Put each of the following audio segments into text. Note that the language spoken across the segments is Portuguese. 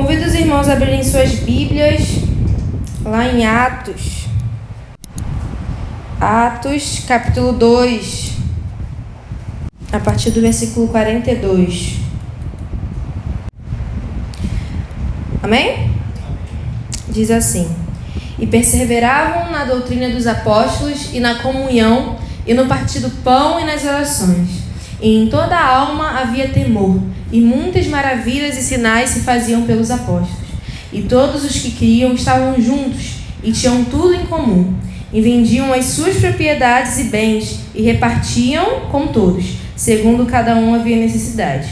Convido os irmãos a abrirem suas Bíblias lá em Atos. Atos, capítulo 2, a partir do versículo 42. Amém? Diz assim: E perseveravam na doutrina dos apóstolos e na comunhão e no partir do pão e nas orações. E em toda a alma havia temor, e muitas maravilhas e sinais se faziam pelos apóstolos. E todos os que criam estavam juntos e tinham tudo em comum. E vendiam as suas propriedades e bens e repartiam com todos, segundo cada um havia necessidade.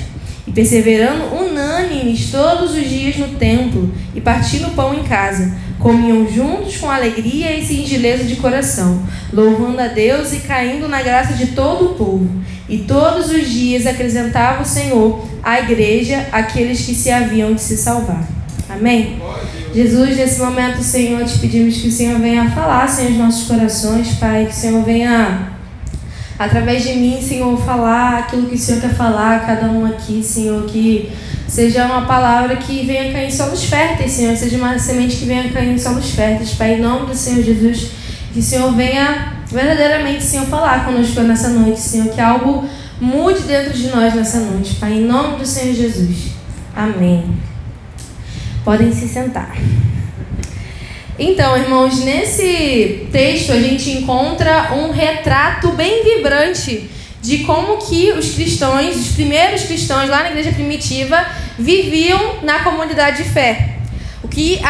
E perseverando unânimes todos os dias no templo e partindo o pão em casa, comiam juntos com alegria e singeleza de coração, louvando a Deus e caindo na graça de todo o povo. E todos os dias acrescentava o Senhor à igreja aqueles que se haviam de se salvar. Amém? Jesus, nesse momento, Senhor, te pedimos que o Senhor venha falar, Senhor, aos nossos corações, Pai, que o Senhor venha, através de mim, Senhor, falar aquilo que o Senhor quer falar a cada um aqui, Senhor, que seja uma palavra que venha cair em solos férteis, Senhor, seja uma semente que venha cair em solos férteis, Pai, em nome do Senhor Jesus, que o Senhor venha verdadeiramente, Senhor, falar conosco nessa noite, Senhor, que algo mude dentro de nós nessa noite, Pai, em nome do Senhor Jesus. Amém. Podem se sentar. Então, irmãos, nesse texto a gente encontra um retrato bem vibrante de como que os cristãos, os primeiros cristãos lá na igreja primitiva, viviam na comunidade de fé. O que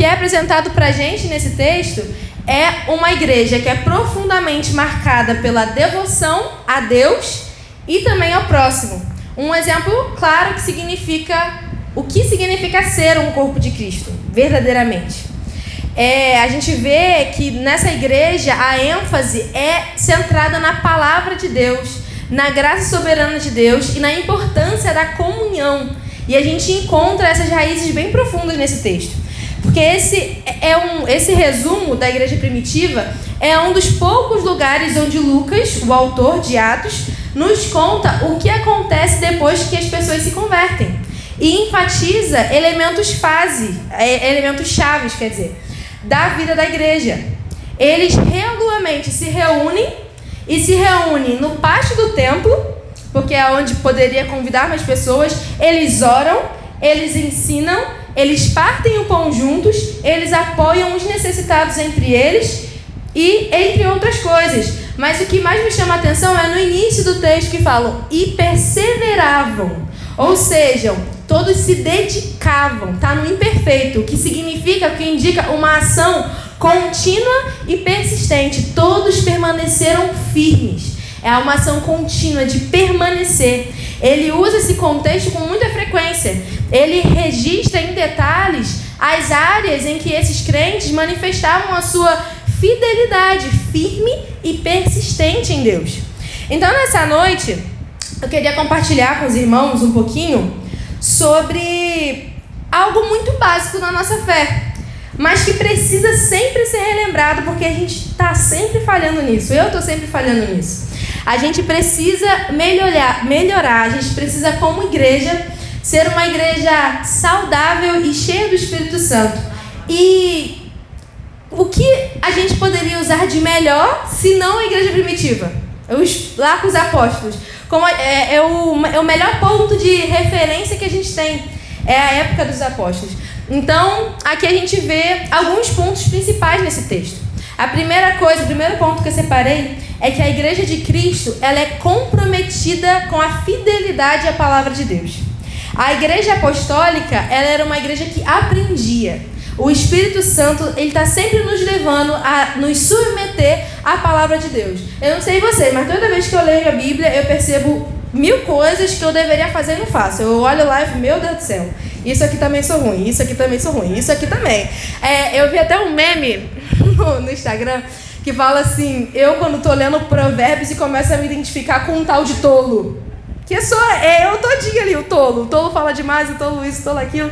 é apresentado para a gente nesse texto é uma igreja que é profundamente marcada pela devoção a Deus e também ao próximo. Um exemplo claro que significa o que significa ser um corpo de Cristo, verdadeiramente. A gente vê que nessa igreja a ênfase é centrada na palavra de Deus, na graça soberana de Deus e na importância da comunhão. E a gente encontra essas raízes bem profundas nesse texto. Porque esse resumo da igreja primitiva é um dos poucos lugares onde Lucas, o autor de Atos, nos conta o que acontece depois que as pessoas se convertem. E enfatiza elementos chaves, da vida da igreja. Eles regularmente se reúnem no pátio do templo, porque é onde poderia convidar mais pessoas. Eles oram, eles ensinam, eles partem o pão juntos, eles apoiam os necessitados entre eles e entre outras coisas. Mas o que mais me chama a atenção é no início do texto que falam e perseveravam, ou seja, todos se dedicavam, está no imperfeito, o que significa, o que indica uma ação contínua e persistente. Todos permaneceram firmes. É uma ação contínua de permanecer. Ele usa esse contexto com muita frequência. Ele registra em detalhes as áreas em que esses crentes manifestavam a sua fidelidade firme e persistente em Deus. Então, nessa noite, eu queria compartilhar com os irmãos um pouquinho sobre algo muito básico na nossa fé, mas que precisa sempre ser relembrado, porque a gente está sempre falhando nisso. Eu estou sempre falhando nisso. A gente precisa melhorar. A gente precisa, como igreja, ser uma igreja saudável e cheia do Espírito Santo. E o que a gente poderia usar de melhor se não a igreja primitiva? Lá com os apóstolos. Como é o melhor ponto de referência que a gente tem. É a época dos apóstolos. Então, aqui a gente vê alguns pontos principais nesse texto. A primeira coisa, o primeiro ponto que eu separei é que a igreja de Cristo, ela é comprometida com a fidelidade à palavra de Deus. A igreja apostólica, ela era uma igreja que aprendia. O Espírito Santo, ele está sempre nos levando a nos submeter à palavra de Deus. Eu não sei vocês, mas toda vez que eu leio a Bíblia, eu percebo 1000 coisas que eu deveria fazer e não faço. Eu olho lá e falo, meu Deus do céu, isso aqui também sou ruim, isso aqui também sou ruim, isso aqui também. Eu vi até um meme no Instagram que fala assim, eu quando estou lendo Provérbios e começo a me identificar com um tal de tolo. Que eu todinha ali, o tolo. O tolo fala demais, o tolo isso, o tolo aquilo.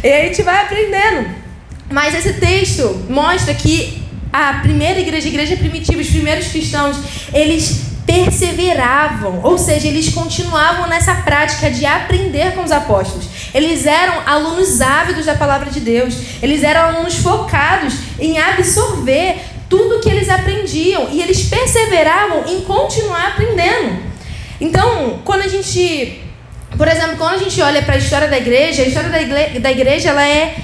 E a gente vai aprendendo. Mas esse texto mostra que a primeira igreja, a igreja primitiva, os primeiros cristãos, eles perseveravam, ou seja, eles continuavam nessa prática de aprender com os apóstolos. Eles eram alunos ávidos da palavra de Deus. Eles eram alunos focados em absorver tudo que eles aprendiam. E eles perseveravam em continuar aprendendo. Então, quando a gente olha para a história da igreja, da igreja ela é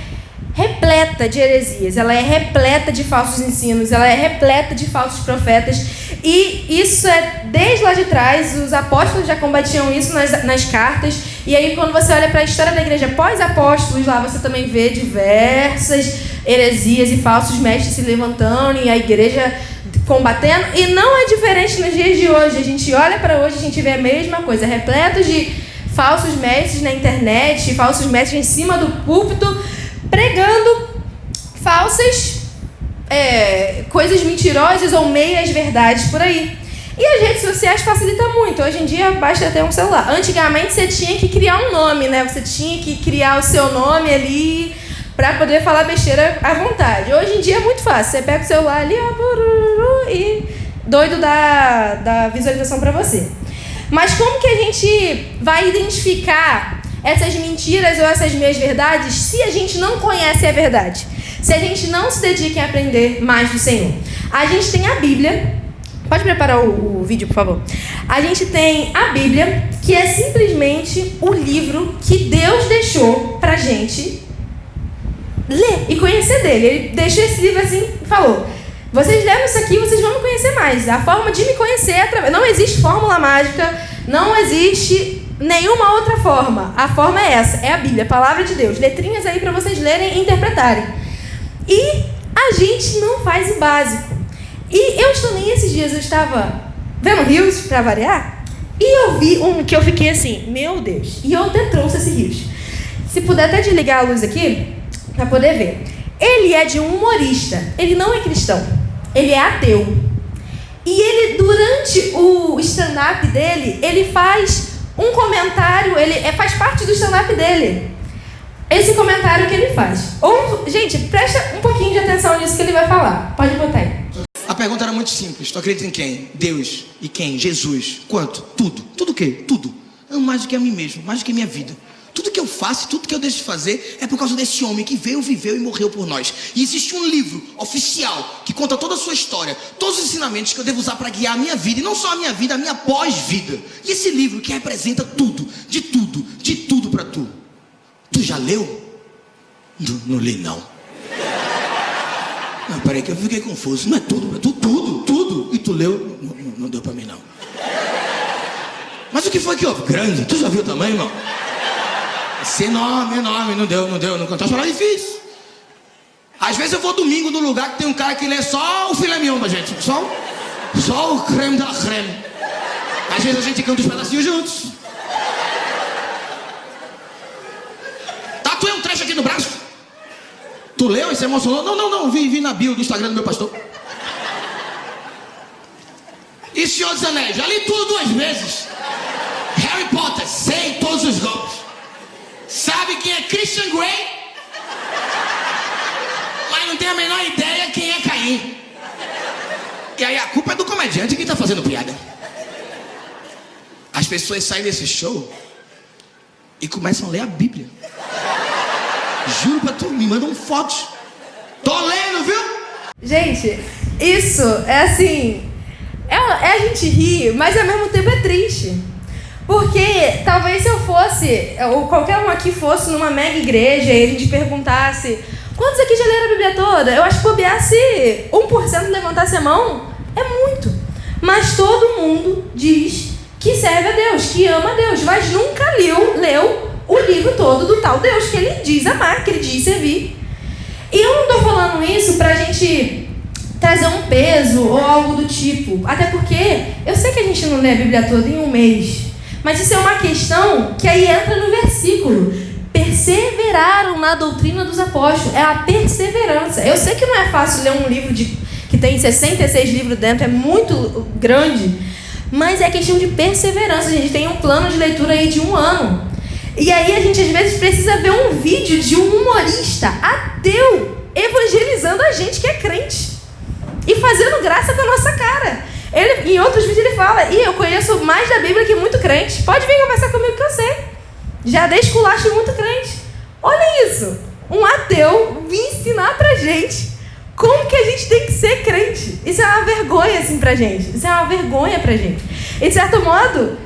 repleta de heresias, ela é repleta de falsos ensinos, ela é repleta de falsos profetas. E isso é desde lá de trás, os apóstolos já combatiam isso nas cartas. E aí quando você olha para a história da igreja pós-apóstolos, lá você também vê diversas heresias e falsos mestres se levantando e a igreja combatendo. E não é diferente nos dias de hoje. A gente olha para hoje, a gente vê a mesma coisa, repleto de falsos mestres na internet, falsos mestres em cima do púlpito, pregando falsas coisas mentirosas ou meias verdades por aí. E as redes sociais facilitam muito. Hoje em dia basta ter um celular. Antigamente você tinha que criar um nome, né? Você tinha que criar o seu nome ali para poder falar besteira à vontade. Hoje em dia é muito fácil. Você pega o celular ali e doido da visualização para você. Mas como que a gente vai identificar essas mentiras ou essas meias verdades se a gente não conhece a verdade? Se a gente não se dedica em aprender mais do Senhor. A gente tem a Bíblia. Pode preparar o vídeo, por favor. A gente tem a Bíblia, que é simplesmente o livro que Deus deixou pra gente ler e conhecer dele. Ele deixou esse livro assim e falou: vocês leram isso aqui, vocês vão me conhecer mais. A forma de me conhecer é através... Não existe fórmula mágica, não existe nenhuma outra forma. A forma é essa, é a Bíblia, a palavra de Deus. Letrinhas aí para vocês lerem e interpretarem. E a gente não faz o básico. E esses dias eu estava vendo Reels, para variar, e eu vi um que eu fiquei assim, meu Deus. E eu até trouxe esse Reels. Se puder até desligar a luz aqui, para poder ver. Ele é de um humorista, ele não é cristão, ele é ateu. E ele, durante o stand-up dele, ele faz um comentário, faz parte do stand-up dele. Esse comentário que ele faz. Gente, presta um pouquinho de atenção nisso que ele vai falar. Pode botar aí. A pergunta era muito simples. Tu acredita em quem? Deus. E quem? Jesus. Quanto? Tudo. Tudo o quê? Tudo. Amo mais do que a mim mesmo, mais do que a minha vida. Tudo que eu faço, tudo que eu deixo de fazer é por causa desse homem que veio, viveu e morreu por nós. E existe um livro oficial que conta toda a sua história, todos os ensinamentos que eu devo usar para guiar a minha vida, e não só a minha vida, a minha pós-vida. E esse livro que representa tudo para tu. Tu já leu? Não li, não. Não, peraí que eu fiquei confuso. Não é tudo, tudo. E tu leu? Não deu para mim, não. Mas o que foi que houve? Grande. Tu já viu o tamanho, irmão? Esse enorme. Não deu. Não cantou chorar difícil. Às vezes eu vou domingo num lugar que tem um cara que lê só o filé mignon da gente. Só o creme da creme. Às vezes a gente canta os pedacinhos juntos. Tatuei um trecho aqui no braço. Tu leu e se emocionou? Não. Vi na bio do Instagram do meu pastor. E Senhor dos Anéis? Já li tudo 2 vezes. Harry Potter, sei todos os golpes. Sabe quem é Christian Grey? Mas não tem a menor ideia quem é Caim. E aí a culpa é do comediante que tá fazendo piada. As pessoas saem desse show e começam a ler a Bíblia. Juro pra tu, me mandam fotos. Tô lendo, viu? Gente, isso é assim... É a gente rir, mas ao mesmo tempo é triste. Porque talvez se eu fosse, ou qualquer um aqui fosse numa mega igreja e a gente perguntasse: quantos aqui já leram a Bíblia toda? Eu acho que bobear se 1% levantasse a mão, é muito. Mas todo mundo diz que serve a Deus, que ama a Deus, mas nunca leu o livro todo do tal Deus que ele diz amar, que ele diz servir. E eu não tô falando isso pra gente trazer um peso ou algo do tipo. Até porque eu sei que a gente não lê a Bíblia toda em um mês. Mas isso é uma questão que aí entra no versículo. Perseveraram na doutrina dos apóstolos. É a perseverança. Eu sei que não é fácil ler um livro que tem 66 livros dentro, é muito grande. Mas é questão de perseverança. A gente tem um plano de leitura aí de 1 ano. E aí a gente às vezes precisa ver um vídeo de um humorista ateu evangelizando a gente que é crente. E fazendo graça com a nossa cara. Em outros vídeos ele fala: eu conheço mais da Bíblia que muito crente. Pode vir conversar comigo que eu sei. Já dei esculacho em muito crente. Olha isso. Um ateu vir ensinar pra gente como que a gente tem que ser crente. Isso é uma vergonha, assim, pra gente. Isso é uma vergonha pra gente. E, de certo modo,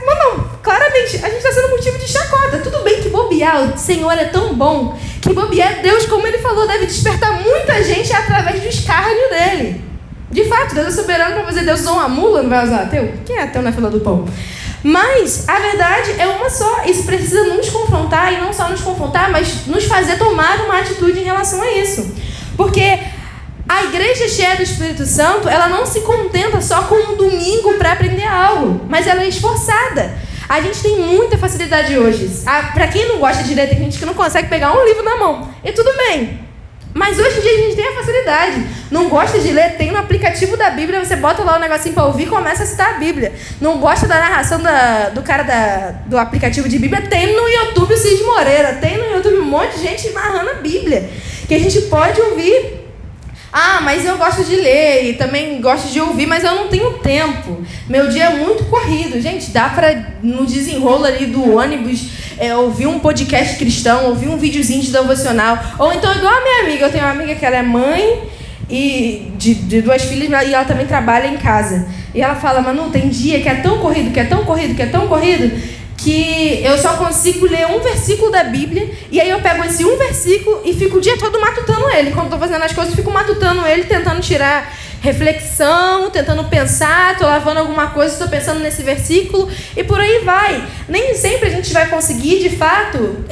não. Claramente, a gente está sendo motivo de chacota. Tudo bem que bobear, o Senhor é tão bom, que bobear, Deus, como Ele falou, deve despertar muita gente através do escárnio dele. De fato, Deus é soberano para fazer. Deus usou uma mula, não vai usar ateu? Quem é ateu na fila do pão? Mas a verdade é uma só. Isso precisa nos confrontar, e não só nos confrontar, mas nos fazer tomar uma atitude em relação a isso. Porque a igreja cheia do Espírito Santo, ela não se contenta só com um domingo para aprender algo, mas ela é esforçada. A gente tem muita facilidade hoje. Para quem não gosta de ler, tem gente que não consegue pegar um livro na mão. E tudo bem. Mas hoje em dia a gente tem a facilidade. Não gosta de ler, tem no aplicativo da Bíblia, você bota lá o negocinho para ouvir e começa a citar a Bíblia. Não gosta da narração do cara do aplicativo de Bíblia, tem no YouTube o Cid Moreira, tem no YouTube um monte de gente narrando a Bíblia, que a gente pode ouvir. Ah, mas eu gosto de ler e também gosto de ouvir, mas eu não tenho tempo. Meu dia é muito corrido. Gente, dá para, no desenrolo ali do ônibus, ouvir um podcast cristão, ouvir um videozinho de devocional. Ou então, igual a minha amiga, eu tenho uma amiga que ela é mãe e de 2 filhas, e ela também trabalha em casa. E ela fala, Manu, tem dia que é tão corrido, que eu só consigo ler um versículo da Bíblia, e aí eu pego esse um versículo e fico o dia todo matutando ele. Quando estou fazendo as coisas, eu fico matutando ele, tentando tirar reflexão, tentando pensar, estou lavando alguma coisa, estou pensando nesse versículo, e por aí vai. Nem sempre a gente vai conseguir, de fato,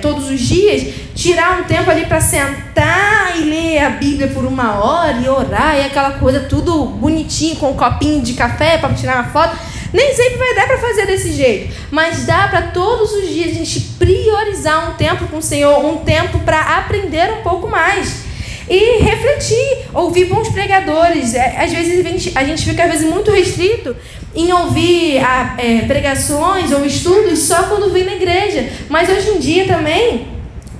todos os dias, tirar um tempo ali para sentar e ler a Bíblia por 1 hora e orar, e aquela coisa tudo bonitinho, com um copinho de café para tirar uma foto. Nem sempre vai dar para fazer desse jeito, mas dá para todos os dias a gente priorizar um tempo com o Senhor, um tempo para aprender um pouco mais e refletir, ouvir bons pregadores. Às vezes a gente fica muito restrito em ouvir pregações ou estudos só quando vem na igreja, mas hoje em dia também,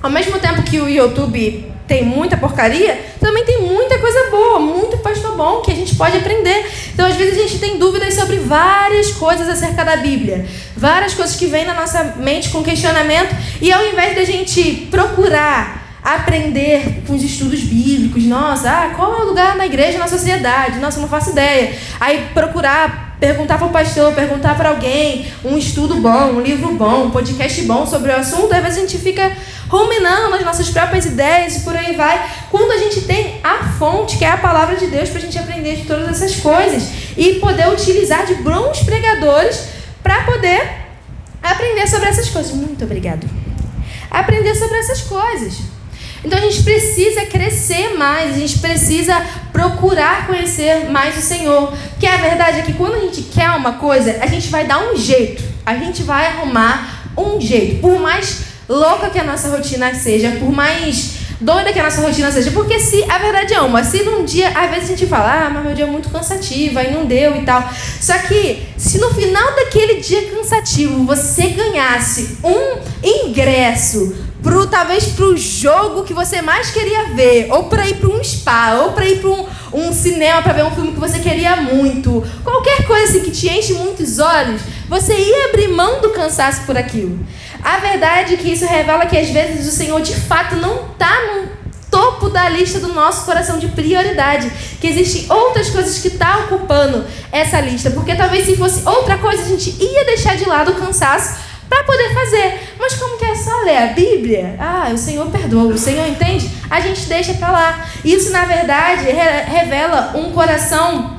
ao mesmo tempo que o YouTube tem muita porcaria, também tem muita coisa boa, muito pastor bom que a gente pode aprender. Então, às vezes, a gente tem dúvidas sobre várias coisas acerca da Bíblia, várias coisas que vêm na nossa mente com questionamento, e ao invés da gente procurar aprender com os estudos bíblicos, qual é o lugar na igreja, na sociedade? Nossa, não faço ideia. Aí perguntar para o pastor, perguntar para alguém, um estudo bom, um livro bom, um podcast bom sobre o assunto, às vezes a gente fica ruminando as nossas próprias ideias e por aí vai, quando a gente tem a fonte, que é a palavra de Deus, para a gente aprender de todas essas coisas e poder utilizar de bons pregadores para poder aprender sobre essas coisas. Muito obrigado. Aprender sobre essas coisas. Então a gente precisa crescer mais, a gente precisa procurar conhecer mais o Senhor. Porque a verdade é que quando a gente quer uma coisa, a gente vai dar um jeito, a gente vai arrumar um jeito. Por mais louca que a nossa rotina seja, por mais doida que a nossa rotina seja, porque a verdade é uma, se num dia, às vezes a gente fala, mas meu dia é muito cansativo, aí não deu e tal, só que se no final daquele dia cansativo você ganhasse um ingresso talvez pro jogo que você mais queria ver, ou para ir para um spa, ou para ir para um cinema para ver um filme que você queria muito, qualquer coisa assim que te enche muitos olhos, você ia abrir mão do cansaço por aquilo. A verdade é que isso revela que às vezes o Senhor de fato não está no topo da lista do nosso coração de prioridade, que existem outras coisas que estão ocupando essa lista, porque talvez se fosse outra coisa a gente ia deixar de lado o cansaço para poder fazer. Mas como que é só ler a Bíblia? O Senhor perdoa, o Senhor entende? A gente deixa para lá. Isso, na verdade, revela um coração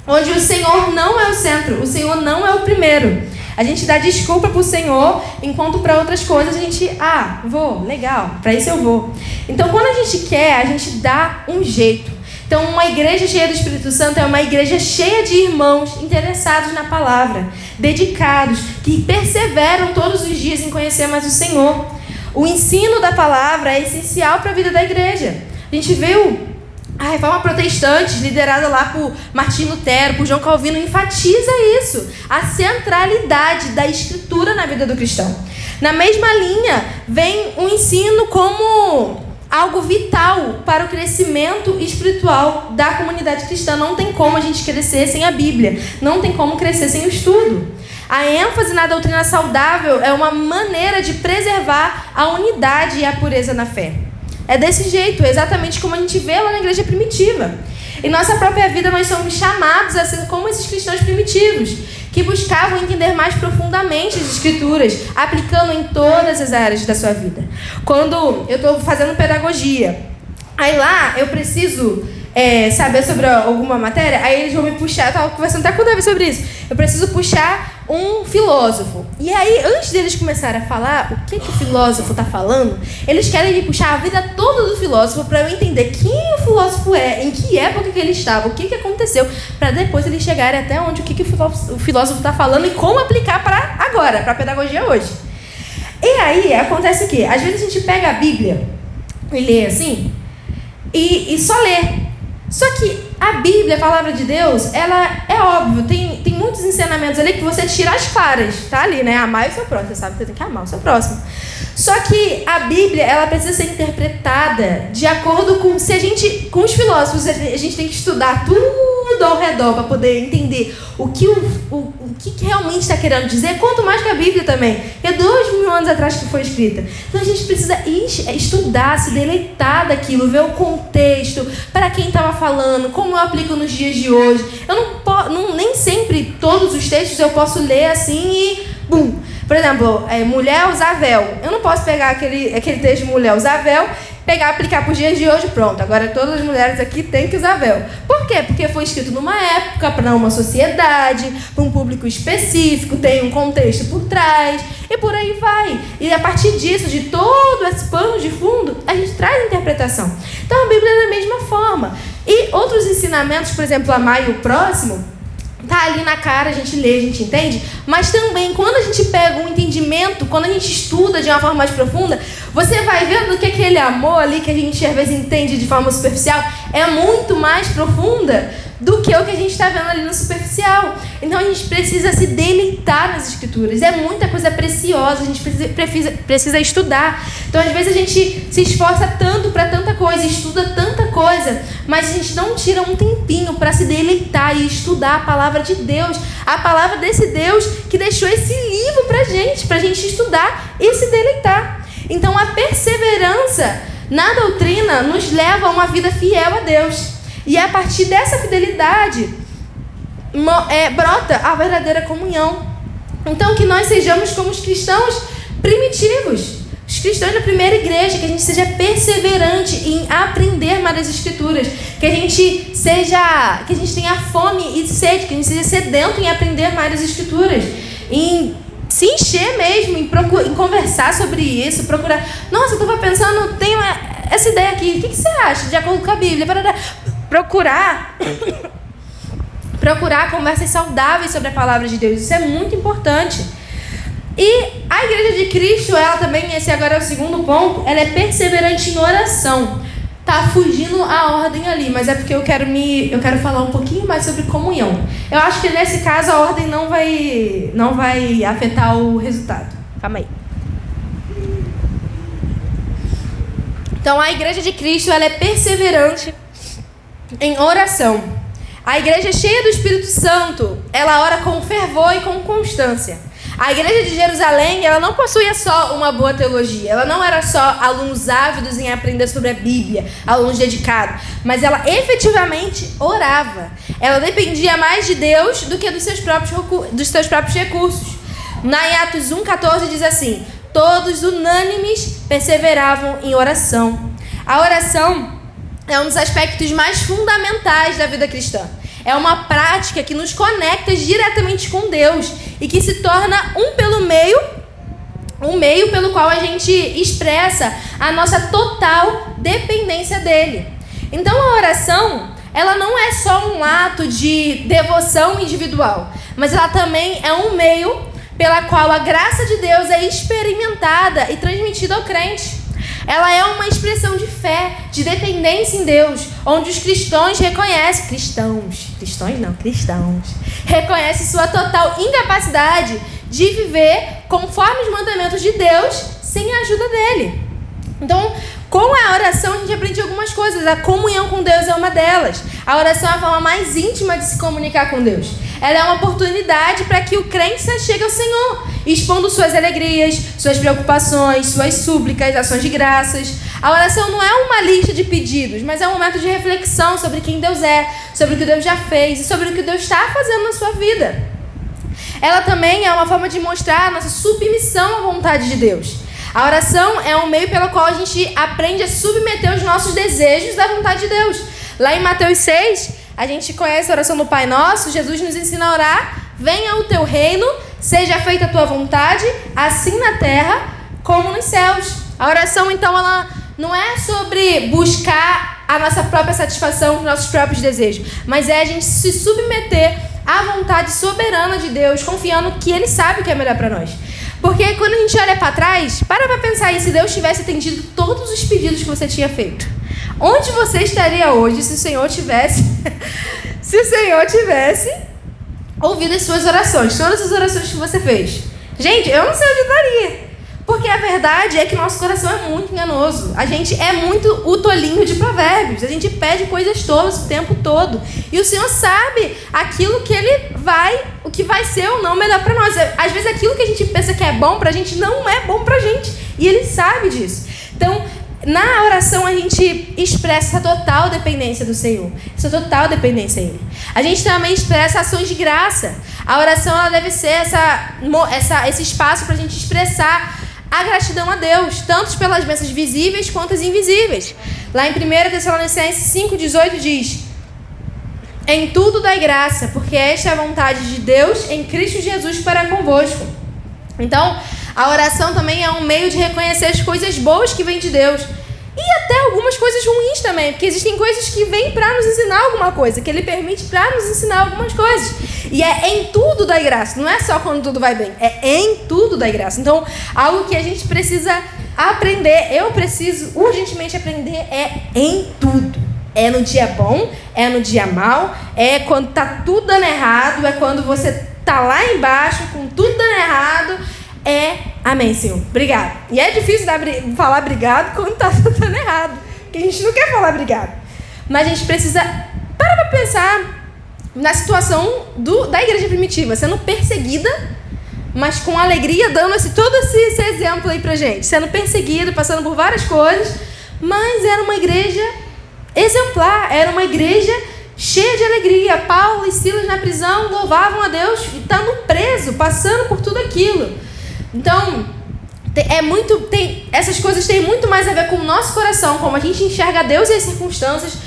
onde o Senhor não é o centro, o Senhor não é o primeiro. A gente dá desculpa para o Senhor, enquanto para outras coisas a gente, legal, para isso eu vou. Então, quando a gente quer, a gente dá um jeito. Então, uma igreja cheia do Espírito Santo é uma igreja cheia de irmãos interessados na palavra, dedicados, que perseveram todos os dias em conhecer mais o Senhor. O ensino da palavra é essencial para a vida da igreja. A gente viu a Reforma Protestante, liderada lá por Martim Lutero, por João Calvino, enfatiza isso, a centralidade da Escritura na vida do cristão. Na mesma linha, vem o ensino como algo vital para o crescimento espiritual da comunidade cristã. Não tem como a gente crescer sem a Bíblia. Não tem como crescer sem o estudo. A ênfase na doutrina saudável é uma maneira de preservar a unidade e a pureza na fé. É desse jeito, exatamente como a gente vê lá na igreja primitiva. Em nossa própria vida, nós somos chamados a ser como esses cristãos primitivos, que buscavam entender mais profundamente as Escrituras, aplicando em todas as áreas da sua vida. Quando eu estou fazendo pedagogia, aí lá eu preciso saber sobre alguma matéria, aí eles vão me puxar, eu estava conversando até com o Davi sobre isso, eu preciso puxar um filósofo. E aí, antes deles começarem a falar o que o filósofo está falando, eles querem me puxar a vida toda do filósofo para eu entender quem o filósofo é, em que época que ele estava, o que aconteceu, para depois eles chegarem até onde o que o filósofo está falando e como aplicar para agora, para a pedagogia hoje. E aí, acontece o quê? Às vezes a gente pega a Bíblia e lê assim, e só lê. Só que a Bíblia, a palavra de Deus, ela é óbvio, tem muitos ensinamentos ali que você tira as claras, tá ali, né? Amar o seu próximo, você sabe que você tem que amar o seu próximo. Só que a Bíblia, ela precisa ser interpretada de acordo com, com os filósofos, a gente tem que estudar tudo ao redor para poder entender o que realmente está querendo dizer, quanto mais que a Bíblia também, que é 2000 anos atrás que foi escrita. Então a gente precisa estudar, se deleitar daquilo, ver o contexto, para quem estava falando, como eu aplico nos dias de hoje. Eu nem sempre todos os textos eu posso ler assim e bum. Por exemplo, mulher usar véu. Eu não posso pegar aquele texto de mulher usar véu, aplicar para os dias de hoje, pronto. Agora todas as mulheres aqui têm que usar véu. Por quê? Porque foi escrito numa época, para uma sociedade, para um público específico, tem um contexto por trás, e por aí vai. E a partir disso, de todo esse pano de fundo, a gente traz a interpretação. Então a Bíblia é da mesma forma. E outros ensinamentos, por exemplo, amar o próximo, tá ali na cara, a gente lê, a gente entende, mas também quando a gente pega um entendimento, quando a gente estuda de uma forma mais profunda, você vai vendo que aquele amor ali que a gente às vezes entende de forma superficial é muito mais profunda do que o que a gente está vendo ali no superficial. Então a gente precisa se deleitar nas Escrituras, é muita coisa preciosa, a gente precisa estudar. Então às vezes a gente se esforça tanto para tanta coisa, estuda tanta coisa, mas a gente não tira um tempinho para se deleitar e estudar a palavra de Deus, a palavra desse Deus que deixou esse livro pra gente estudar e se deleitar. Então a perseverança na doutrina nos leva a uma vida fiel a Deus. E a partir dessa fidelidade brota a verdadeira comunhão. Então que nós sejamos como os cristãos primitivos, os cristãos da primeira igreja, que a gente seja perseverante em aprender mais as Escrituras, que a gente tenha fome e sede, que a gente seja sedento em aprender mais as Escrituras, em se encher mesmo, em conversar sobre isso, procurar. Nossa, eu estava pensando, tenho essa ideia aqui, o que você acha de acordo com a Bíblia? Procurar conversas saudáveis sobre a palavra de Deus, isso é muito importante. E a Igreja de Cristo, ela também, esse agora é o segundo ponto, ela é perseverante em oração. Tá fugindo a ordem ali, mas é porque eu quero falar um pouquinho mais sobre comunhão. Eu acho que nesse caso a ordem não vai afetar o resultado. Calma aí. Então a Igreja de Cristo, ela é perseverante em oração. A igreja cheia do Espírito Santo, ela ora com fervor e com constância. A igreja de Jerusalém, ela não possuía só uma boa teologia, ela não era só alunos ávidos em aprender sobre a Bíblia, alunos dedicados, mas ela efetivamente orava. Ela dependia mais de Deus do que dos seus próprios recursos. Na Atos 1,14 diz assim: todos unânimes perseveravam em oração. A oração é um dos aspectos mais fundamentais da vida cristã. É uma prática que nos conecta diretamente com Deus e que se torna um meio pelo qual a gente expressa a nossa total dependência dele. Então a oração, ela não é só um ato de devoção individual, mas ela também é um meio pela qual a graça de Deus é experimentada e transmitida ao crente. Ela é uma expressão de fé, de dependência em Deus, onde os cristãos reconhecem sua total incapacidade de viver conforme os mandamentos de Deus sem a ajuda dele. Então, com a oração a gente aprende algumas coisas. A comunhão com Deus é uma delas. A oração é a forma mais íntima de se comunicar com Deus. ela é uma oportunidade para que o crente se chegue ao Senhor, expondo suas alegrias, suas preocupações, suas súplicas, ações de graças. A oração não é uma lista de pedidos, mas é um momento de reflexão sobre quem Deus é, sobre o que Deus já fez e sobre o que Deus está fazendo na sua vida. Ela também é uma forma de mostrar a nossa submissão à vontade de Deus. A oração é um meio pelo qual a gente aprende a submeter os nossos desejos à vontade de Deus. Lá em Mateus 6, a gente conhece a oração do Pai Nosso. Jesus nos ensina a orar: venha o teu reino, seja feita a tua vontade, assim na terra como nos céus. A oração, então, ela não é sobre buscar a nossa própria satisfação, os nossos próprios desejos, mas é a gente se submeter à vontade soberana de Deus, confiando que Ele sabe o que é melhor para nós. Porque quando a gente olha para trás, para pensar aí, se Deus tivesse atendido todos os pedidos que você tinha feito, onde você estaria hoje se o Senhor tivesse ouvido as suas orações, todas as orações que você fez? Gente, eu não sei onde estaria. Porque a verdade é que nosso coração é muito enganoso. A gente é muito o tolinho de Provérbios. A gente pede coisas tolas o tempo todo. E o Senhor sabe aquilo que o que vai ser ou não melhor para nós. Às vezes aquilo que a gente pensa que é bom pra gente não é bom pra gente. E Ele sabe disso. Então, na oração a gente expressa essa total dependência do Senhor. Essa total dependência a Ele. A gente também expressa ações de graça. A oração ela deve ser esse espaço pra gente expressar a gratidão a Deus, tanto pelas bênçãos visíveis quanto as invisíveis. Lá em 1 Tessalonicenses 5,18 diz: em tudo dai graça, porque esta é a vontade de Deus em Cristo Jesus para convosco. Então, a oração também é um meio de reconhecer as coisas boas que vêm de Deus. E até algumas coisas ruins também, porque existem coisas que vêm para nos ensinar alguma coisa, que Ele permite para nos ensinar algumas coisas. E é em tudo da graça, não é só quando tudo vai bem, é em tudo da graça. Então, algo que a gente precisa aprender, eu preciso urgentemente aprender, é em tudo. É no dia bom, é no dia mal, é quando tá tudo dando errado, é quando você tá lá embaixo com tudo dando errado. Amém, Senhor. Obrigado. E é difícil falar obrigado quando tá tudo dando errado. Porque a gente não quer falar obrigado. Mas a gente precisa parar pra pensar na situação da igreja primitiva. Sendo perseguida, mas com alegria, dando todo esse exemplo aí pra gente. Sendo perseguida, passando por várias coisas. Mas era uma igreja exemplar. Era uma igreja cheia de alegria. Paulo e Silas na prisão louvavam a Deus e estando preso, passando por tudo aquilo. Então, essas coisas têm muito mais a ver com o nosso coração, como a gente enxerga Deus e as circunstâncias,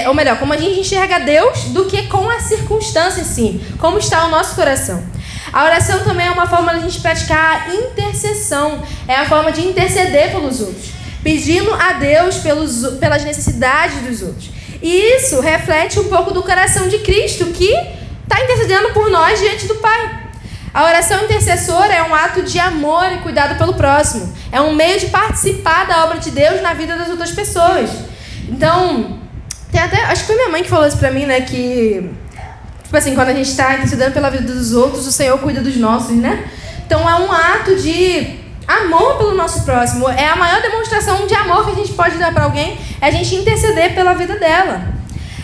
ou melhor, como a gente enxerga Deus do que com a circunstância em si, como está o nosso coração. A oração também é uma forma de a gente praticar a intercessão, é a forma de interceder pelos outros, pedindo a Deus pelas necessidades dos outros. E isso reflete um pouco do coração de Cristo, que está intercedendo por nós diante do Pai. A oração intercessora é um ato de amor e cuidado pelo próximo. É um meio de participar da obra de Deus na vida das outras pessoas. Então, acho que foi minha mãe que falou isso pra mim, né? Que, tipo assim, quando a gente está intercedendo pela vida dos outros, o Senhor cuida dos nossos, né? Então, é um ato de amor pelo nosso próximo. É a maior demonstração de amor que a gente pode dar para alguém, é a gente interceder pela vida dela.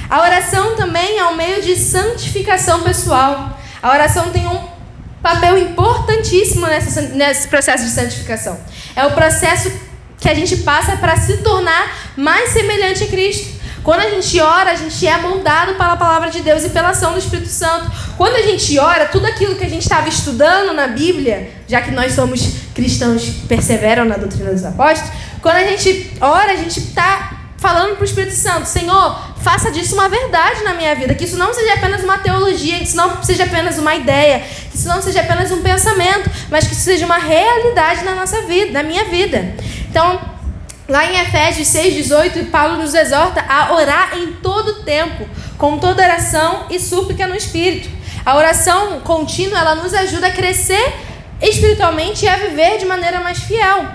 A oração também é um meio de santificação pessoal. A oração tem um papel importantíssimo nesse processo de santificação. É o processo que a gente passa para se tornar mais semelhante a Cristo. Quando a gente ora, a gente é moldado pela palavra de Deus e pela ação do Espírito Santo. Quando a gente ora, tudo aquilo que a gente estava estudando na Bíblia, já que nós somos cristãos que perseveram na doutrina dos apóstolos, quando a gente ora, a gente está falando para o Espírito Santo: Senhor, faça disso uma verdade na minha vida, que isso não seja apenas uma teologia, que isso não seja apenas uma ideia, que isso não seja apenas um pensamento, mas que isso seja uma realidade na nossa vida, na minha vida. Então, lá em Efésios 6,18, Paulo nos exorta a orar em todo tempo, com toda oração e súplica no Espírito. A oração contínua, ela nos ajuda a crescer espiritualmente e a viver de maneira mais fiel.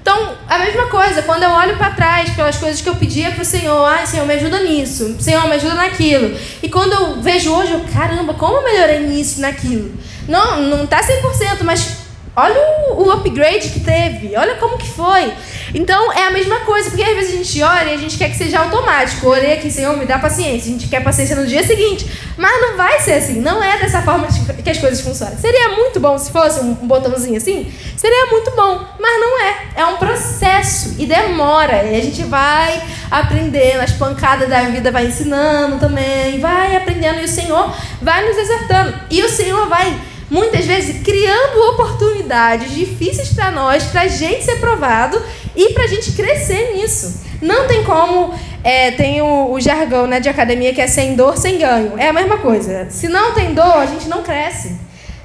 Então, a mesma coisa, quando eu olho para trás pelas coisas que eu pedia para o Senhor, Senhor, me ajuda nisso, Senhor, me ajuda naquilo. E quando eu vejo hoje, caramba, como eu melhorei nisso, naquilo. Não está 100%, mas olha o upgrade que teve, olha como que foi. Então, é a mesma coisa, porque às vezes a gente ora e a gente quer que seja automático. Orei aqui, Senhor, me dá paciência. A gente quer paciência no dia seguinte. Mas não vai ser assim, não é dessa forma que as coisas funcionam. Seria muito bom se fosse um botãozinho assim, seria muito bom, mas não é. É um processo e demora. E a gente vai aprendendo, as pancadas da vida vai ensinando também, vai aprendendo e o Senhor vai nos exortando. E o Senhor vai, muitas vezes, criando oportunidades difíceis para nós, para a gente ser provado e para a gente crescer nisso. Não tem como, tem o jargão, né, de academia que é sem dor, sem ganho. É a mesma coisa. Se não tem dor, a gente não cresce.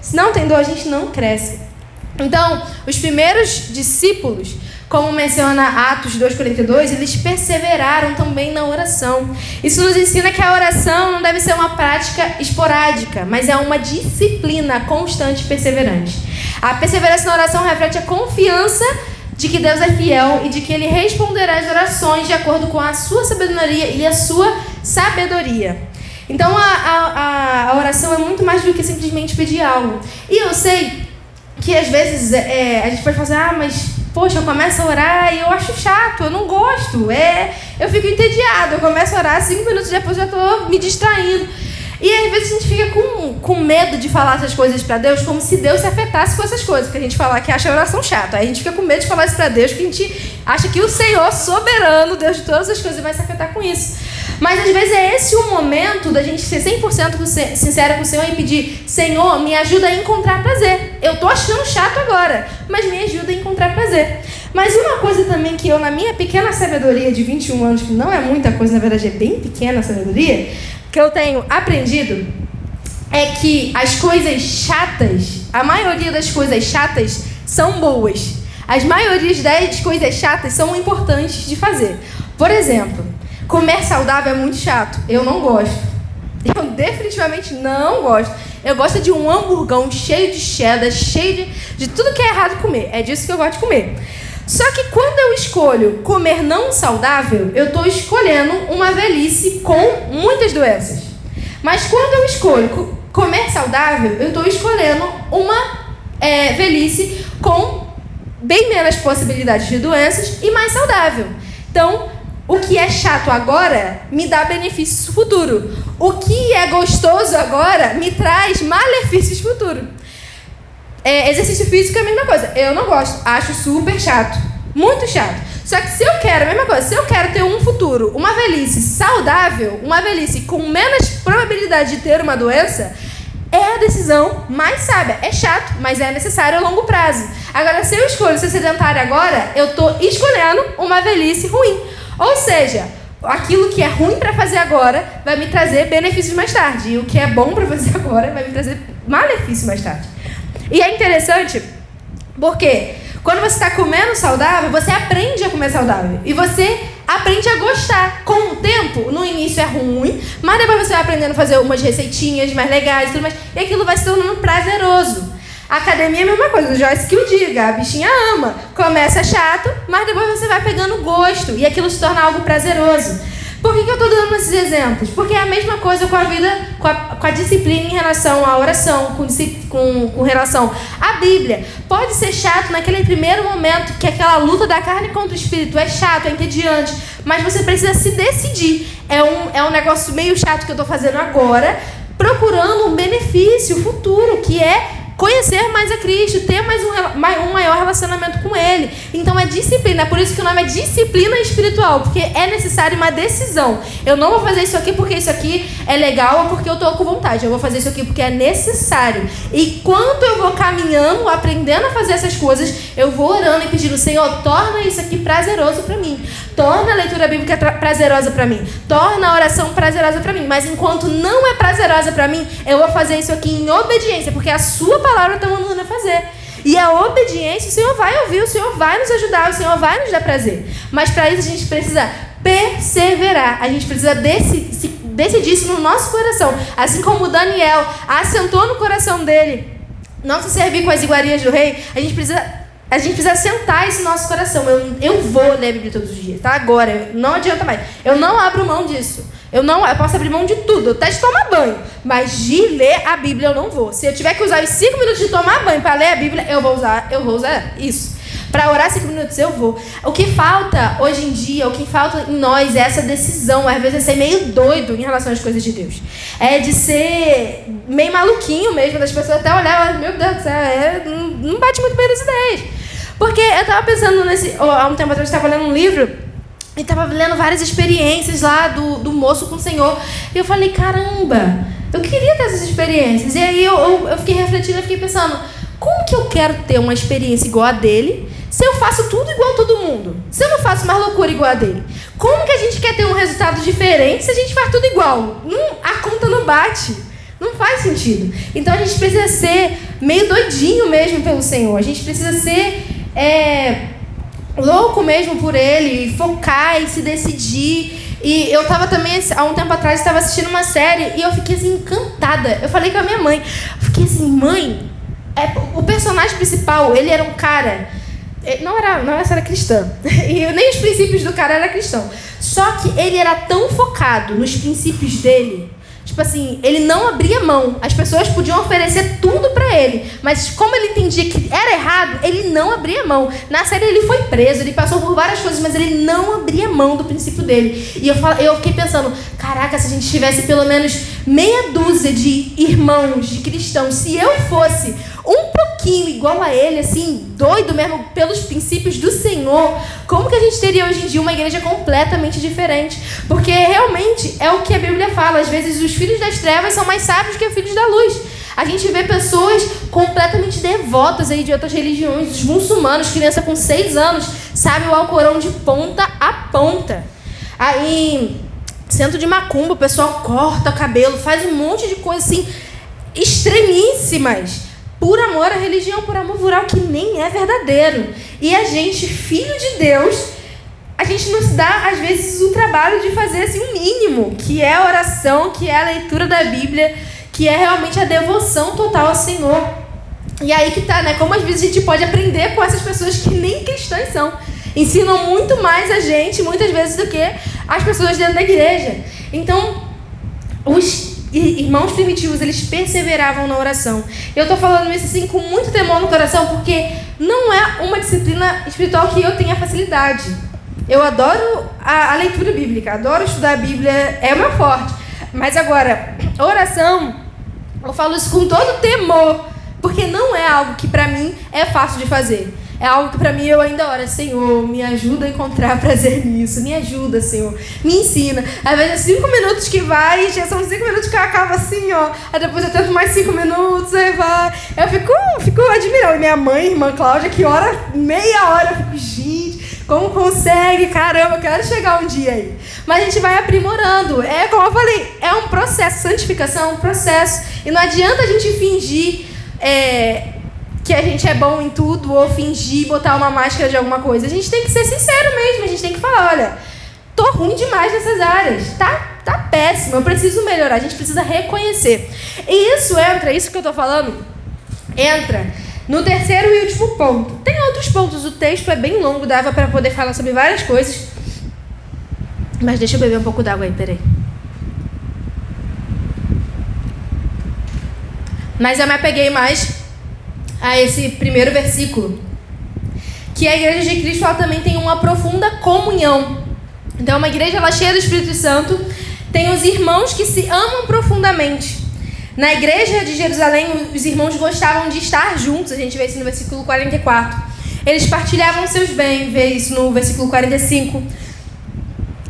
Se não tem dor, a gente não cresce. Então, os primeiros discípulos, como menciona Atos 2:42, eles perseveraram também na oração. Isso nos ensina que a oração não deve ser uma prática esporádica, mas é uma disciplina constante e perseverante. A perseverança na oração reflete a confiança de que Deus é fiel e de que Ele responderá às orações de acordo com a sua sabedoria e a sua sabedoria. Então, a oração é muito mais do que simplesmente pedir algo. E eu sei que às vezes a gente pode falar assim, mas poxa, eu começo a orar e eu acho chato, eu não gosto, eu fico entediado, eu começo a orar, 5 minutos depois já estou me distraindo. E às vezes a gente fica com medo de falar essas coisas para Deus, como se Deus se afetasse com essas coisas, porque a gente fala que acha a oração chata. Aí a gente fica com medo de falar isso para Deus, porque a gente acha que o Senhor soberano, Deus de todas as coisas, vai se afetar com isso. Mas às vezes é esse o momento da gente ser 100% sincera com o Senhor e pedir: Senhor, me ajuda a encontrar prazer. Eu tô achando chato agora, mas me ajuda a encontrar prazer. Mas uma coisa também que eu, na minha pequena sabedoria de 21 anos, que não é muita coisa, na verdade é bem pequena a sabedoria, que eu tenho aprendido é que as coisas chatas, a maioria das coisas chatas são boas. As maiorias das coisas chatas são importantes de fazer. Por exemplo, comer saudável é muito chato. Eu não gosto. Eu definitivamente não gosto. Eu gosto de um hamburgão cheio de cheddar, cheio de tudo que é errado comer. É disso que eu gosto de comer. Só que quando eu escolho comer não saudável, eu estou escolhendo uma velhice com muitas doenças. Mas quando eu escolho comer saudável, eu estou escolhendo uma velhice com bem menos possibilidades de doenças e mais saudável. Então, o que é chato agora me dá benefícios no futuro. O que é gostoso agora me traz malefícios no futuro. Exercício físico é a mesma coisa. Eu não gosto. Acho super chato. Muito chato. Só que se eu quero, a mesma coisa, se eu quero ter um futuro, uma velhice saudável, uma velhice com menos probabilidade de ter uma doença, é a decisão mais sábia. É chato, mas é necessário a longo prazo. Agora, se eu escolho ser sedentária agora, eu estou escolhendo uma velhice ruim. Ou seja, aquilo que é ruim para fazer agora vai me trazer benefícios mais tarde. E o que é bom para fazer agora vai me trazer malefício mais tarde. E é interessante porque quando você está comendo saudável, você aprende a comer saudável. E você aprende a gostar. Com o tempo, no início é ruim, mas depois você vai aprendendo a fazer umas receitinhas mais legais e tudo mais. E aquilo vai se tornando prazeroso. A academia é a mesma coisa, o Joyce que o diga, a bichinha ama. Começa chato, mas depois você vai pegando gosto e aquilo se torna algo prazeroso. Por que eu estou dando esses exemplos? Porque é a mesma coisa com a vida, com a disciplina em relação à oração, com relação à Bíblia. Pode ser chato naquele primeiro momento, que aquela luta da carne contra o espírito é chato, é entediante, mas você precisa se decidir. É um negócio meio chato que eu estou fazendo agora, procurando um benefício futuro, que é conhecer mais a Cristo, ter um maior relacionamento com Ele. Então é disciplina, é por isso que o nome é disciplina espiritual, porque é necessário uma decisão. Eu não vou fazer isso aqui porque isso aqui é legal ou porque eu estou com vontade. Eu vou fazer isso aqui porque é necessário. E quando eu vou caminhando, aprendendo a fazer essas coisas, eu vou orando e pedindo: Senhor, torna isso aqui prazeroso para mim. Torna a leitura bíblica prazerosa para mim. Torna a oração prazerosa para mim. Mas enquanto não é prazerosa para mim, eu vou fazer isso aqui em obediência, porque a sua palavra está mandando a fazer. E a obediência, o Senhor vai ouvir, o Senhor vai nos ajudar, o Senhor vai nos dar prazer. Mas para isso a gente precisa perseverar. A gente precisa decidir isso no nosso coração. Assim como Daniel assentou no coração dele não se servir com as iguarias do rei, a gente precisa sentar isso no nosso coração. Eu vou ler a Bíblia todos os dias, tá? Agora, não adianta mais. Eu não abro mão disso. Eu posso abrir mão de tudo, até de tomar banho. Mas de ler a Bíblia eu não vou. Se eu tiver que usar os 5 minutos de tomar banho para ler a Bíblia, eu vou usar isso. Para orar 5 minutos, eu vou. O que falta hoje em dia, o que falta em nós é essa decisão. Às vezes é ser meio doido em relação às coisas de Deus. É de ser meio maluquinho mesmo, das pessoas até olhar, meu Deus do céu, não bate muito bem as ideias. Porque eu estava pensando há um tempo atrás, eu estava lendo um livro e estava lendo várias experiências lá do moço com o Senhor. E eu falei, caramba, eu queria ter essas experiências. E aí eu fiquei refletindo, eu fiquei pensando, como que eu quero ter uma experiência igual a dele se eu faço tudo igual a todo mundo? Se eu não faço mais loucura igual a dele? Como que a gente quer ter um resultado diferente se a gente faz tudo igual? A conta não bate. Não faz sentido. Então a gente precisa ser meio doidinho mesmo pelo Senhor. A gente precisa ser louco mesmo por Ele, focar e se decidir. E eu estava também, há um tempo atrás, estava assistindo uma série e eu fiquei assim, encantada. Eu falei com a minha mãe, fiquei assim, mãe, o personagem principal, ele era um cara, não era cristã, e nem os princípios do cara eram cristãos. Só que ele era tão focado nos princípios dele, tipo assim, ele não abria mão. As pessoas podiam oferecer tudo pra ele, mas como ele entendia que era errado, ele não abria mão. Na série ele foi preso, ele passou por várias coisas, mas ele não abria mão do princípio dele. E eu fiquei pensando, caraca, se a gente tivesse pelo menos meia dúzia de irmãos, de cristãos, se eu fosse um pouquinho igual a ele, assim, doido mesmo pelos princípios do Senhor, como que a gente teria hoje em dia uma igreja completamente diferente? Porque realmente é o que a Bíblia fala, às vezes os filhos das trevas são mais sábios que os filhos da luz. A gente vê pessoas completamente devotas aí de outras religiões, os muçulmanos, criança com 6 anos, sabe o Alcorão de ponta a ponta. Aí, centro de macumba, o pessoal corta o cabelo, faz um monte de coisa assim, extremíssimas, por amor à religião, por amor rural, que nem é verdadeiro. E a gente, filho de Deus, a gente não se dá, às vezes, o trabalho de fazer assim, um mínimo, que é a oração, que é a leitura da Bíblia, que é realmente a devoção total ao Senhor. E aí que tá, né? Como às vezes a gente pode aprender com essas pessoas que nem cristãs são. Ensinam muito mais a gente, muitas vezes, do que as pessoas dentro da igreja. Então, os irmãos primitivos, eles perseveravam na oração. Eu estou falando isso assim com muito temor no coração, porque não é uma disciplina espiritual que eu tenha facilidade. Eu adoro a leitura bíblica, adoro estudar a Bíblia, é o meu forte. Mas agora, oração, eu falo isso com todo temor, porque não é algo que para mim é fácil de fazer. É algo que para mim eu ainda oro, Senhor, me ajuda a encontrar prazer nisso, me ajuda, Senhor, me ensina. Às vezes é 5 minutos que vai, já são 5 minutos que eu acabo assim, ó. Aí depois eu tento mais 5 minutos, aí vai. Eu fico admirando. Minha mãe, irmã Cláudia, que ora meia hora, eu fico, gente, como consegue? Caramba, eu quero chegar um dia aí. Mas a gente vai aprimorando. É como eu falei, é um processo, santificação é um processo. E não adianta a gente fingir que a gente é bom em tudo, ou fingir, botar uma máscara de alguma coisa. A gente tem que ser sincero mesmo, a gente tem que falar, olha, tô ruim demais nessas áreas, tá péssimo, eu preciso melhorar, a gente precisa reconhecer. E isso que eu tô falando, entra no terceiro e último ponto. Tem outros pontos, o texto é bem longo, dava para poder falar sobre várias coisas, mas deixa eu beber um pouco d'água aí, peraí. Mas eu me apeguei mais a esse primeiro versículo, que a igreja de Cristo ela também tem uma profunda comunhão. Então, uma igreja ela cheia do Espírito Santo, tem os irmãos que se amam profundamente. Na igreja de Jerusalém, os irmãos gostavam de estar juntos, a gente vê isso no versículo 44. Eles partilhavam seus bens, vê isso no versículo 45.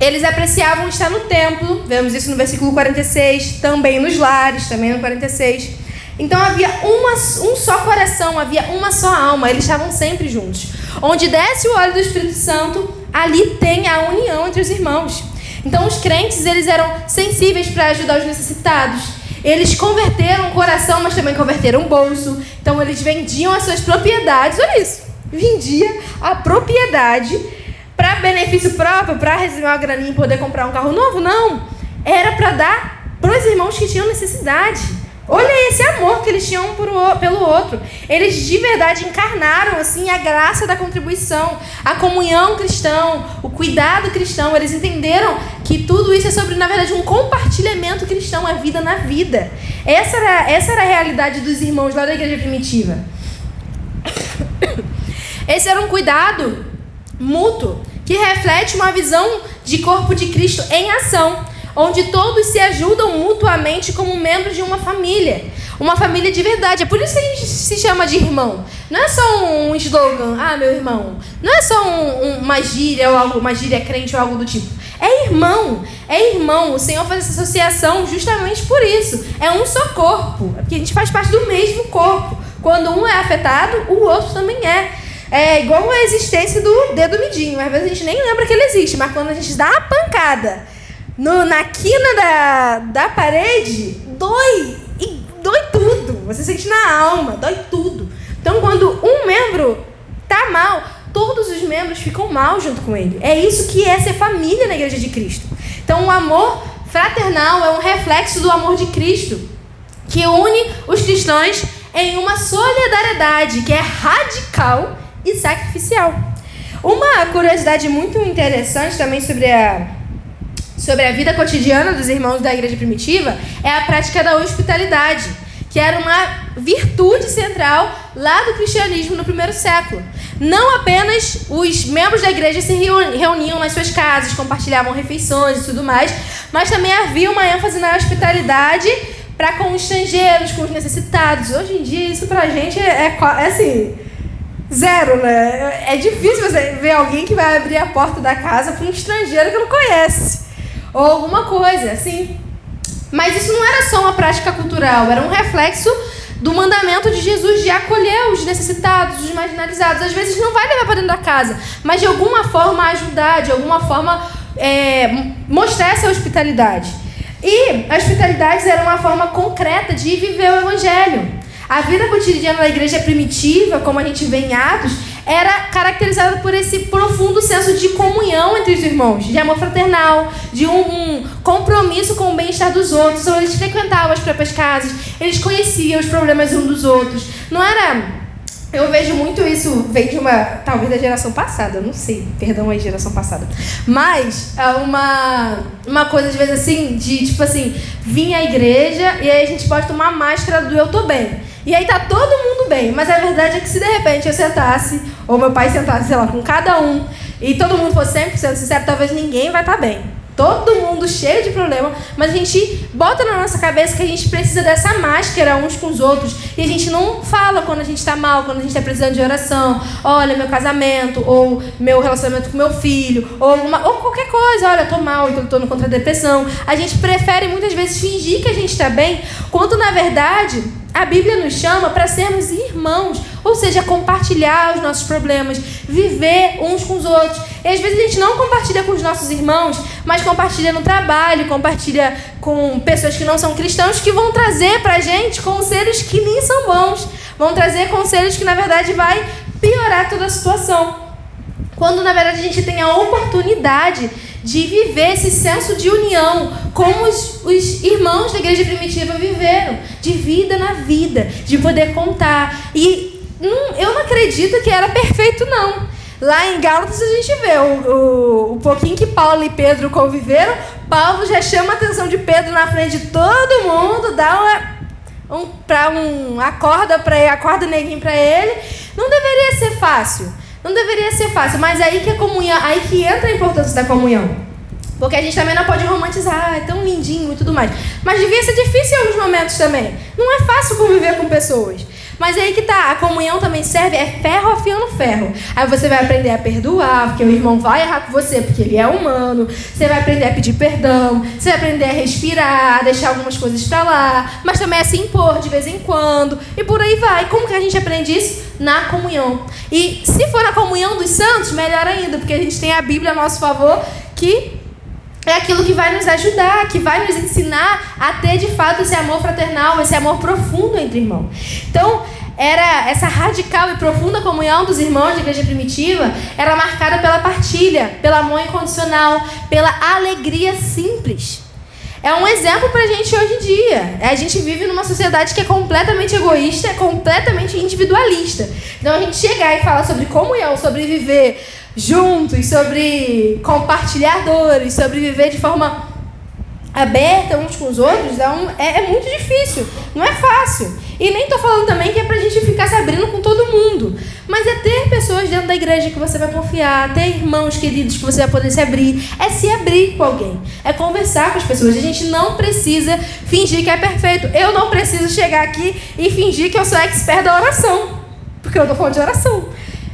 Eles apreciavam estar no templo, vemos isso no versículo 46, também nos lares, também no 46. Então havia um só coração, havia uma só alma, eles estavam sempre juntos. Onde desce o óleo do Espírito Santo, ali tem a união entre os irmãos. Então os crentes, eles eram sensíveis para ajudar os necessitados. Eles converteram o coração, mas também converteram o bolso. Então eles vendiam as suas propriedades, olha isso, vendia a propriedade para benefício próprio, para receber uma graninha e poder comprar um carro novo? Não, era para dar para os irmãos que tinham necessidade. Olha esse amor que eles tinham um pelo outro. Eles de verdade encarnaram assim, a graça da contribuição, a comunhão cristã, o cuidado cristão. Eles entenderam que tudo isso é sobre, na verdade, um compartilhamento cristão, a vida na vida. Essa era a realidade dos irmãos lá da igreja primitiva. Esse era um cuidado mútuo que reflete uma visão de corpo de Cristo em ação, onde todos se ajudam mutuamente como membros de uma família de verdade. É por isso que a gente se chama de irmão. Não é só um slogan, meu irmão. Não é só uma gíria ou algo, uma gíria crente ou algo do tipo. É irmão. O Senhor faz essa associação justamente por isso. É um só corpo, porque a gente faz parte do mesmo corpo. Quando um é afetado, o outro também é. É igual a existência do dedo midinho. Às vezes a gente nem lembra que ele existe, mas quando a gente dá uma pancada na quina da parede, dói tudo. Você sente na alma, dói tudo. Então, quando um membro tá mal, todos os membros ficam mal junto com ele. É isso que é ser família na Igreja de Cristo. Então, o amor fraternal é um reflexo do amor de Cristo, que une os cristãos em uma solidariedade que é radical e sacrificial. Uma curiosidade muito interessante também sobre a vida cotidiana dos irmãos da igreja primitiva é a prática da hospitalidade, que era uma virtude central lá do cristianismo no primeiro século. Não apenas os membros da igreja se reuniam nas suas casas, compartilhavam refeições e tudo mais, mas também havia uma ênfase na hospitalidade para com os estrangeiros, com os necessitados. Hoje em dia isso pra gente é assim, zero, né? É difícil você ver alguém que vai abrir a porta da casa para um estrangeiro que não conhece, ou alguma coisa assim. Mas isso não era só uma prática cultural, era um reflexo do mandamento de Jesus de acolher os necessitados, os marginalizados. Às vezes não vai levar para dentro da casa, mas de alguma forma ajudar, de alguma forma mostrar essa hospitalidade. E a hospitalidade era uma forma concreta de viver o Evangelho. A vida cotidiana da igreja primitiva, como a gente vê em Atos, era caracterizada por esse profundo senso de comunhão entre os irmãos, de amor fraternal, de um compromisso com o bem-estar dos outros. Então, eles frequentavam as próprias casas, eles conheciam os problemas uns dos outros. Não era... Eu vejo muito isso, vem de talvez da geração passada, eu não sei, perdão aí, geração passada. Mas uma coisa, às vezes, assim, de tipo assim, vir à igreja e aí a gente pode tomar a máscara do eu tô bem. E aí tá todo mundo bem, mas a verdade é que se de repente eu sentasse, ou meu pai sentasse, sei lá, com cada um, e todo mundo fosse 100% sincero, talvez ninguém vai estar bem. Todo mundo cheio de problema, mas a gente bota na nossa cabeça que a gente precisa dessa máscara uns com os outros, e a gente não fala quando a gente está mal, quando a gente está precisando de oração. Olha, meu casamento, ou meu relacionamento com meu filho, ou qualquer coisa. Olha, eu tô mal, eu tô contra a depressão. A gente prefere muitas vezes fingir que a gente está bem, quando na verdade a Bíblia nos chama para sermos irmãos, ou seja, compartilhar os nossos problemas, viver uns com os outros. E às vezes a gente não compartilha com os nossos irmãos, mas compartilha no trabalho, compartilha com pessoas que não são cristãos, que vão trazer pra gente conselhos que nem são bons, vão trazer conselhos que na verdade vai piorar toda a situação. Quando na verdade a gente tem a oportunidade de viver esse senso de união, como os irmãos da igreja primitiva viveram, de vida na vida, de poder contar. E eu não acredito que era perfeito, não. Lá em Gálatas a gente vê o pouquinho que Paulo e Pedro conviveram. Paulo já chama a atenção de Pedro na frente de todo mundo, dá acorda neguinho para ele. Não deveria ser fácil. Não deveria ser fácil, mas aí que a comunhão, aí que entra a importância da comunhão. Porque a gente também não pode romantizar, é tão lindinho e tudo mais. Mas devia ser difícil em alguns momentos também. Não é fácil conviver com pessoas. Mas aí que tá, a comunhão também serve, é ferro afiando ferro. Aí você vai aprender a perdoar, porque o irmão vai errar com você, porque ele é humano. Você vai aprender a pedir perdão, você vai aprender a respirar, a deixar algumas coisas pra lá, mas também a se impor de vez em quando, e por aí vai. Como que a gente aprende isso? Na comunhão. E se for na comunhão dos santos, melhor ainda, porque a gente tem a Bíblia a nosso favor, que é aquilo que vai nos ajudar, que vai nos ensinar a ter de fato esse amor fraternal, esse amor profundo entre irmãos. Então, era essa radical e profunda comunhão dos irmãos da igreja primitiva, era marcada pela partilha, pelo amor incondicional, pela alegria simples. É um exemplo pra gente hoje em dia. A gente vive numa sociedade que é completamente egoísta, é completamente individualista. Então a gente chegar e falar sobre comunhão, sobre viver juntos, sobre compartilhar dores, sobre viver de forma aberta uns com os outros, é muito difícil, não é fácil. E nem tô falando também que é pra gente ficar se abrindo com todo mundo, mas é ter pessoas dentro igreja que você vai confiar, ter irmãos queridos que você vai poder se abrir, é se abrir com alguém, é conversar com as pessoas. A gente não precisa fingir que é perfeito. Eu não preciso chegar aqui e fingir que eu sou expert da oração, porque eu estou falando de oração.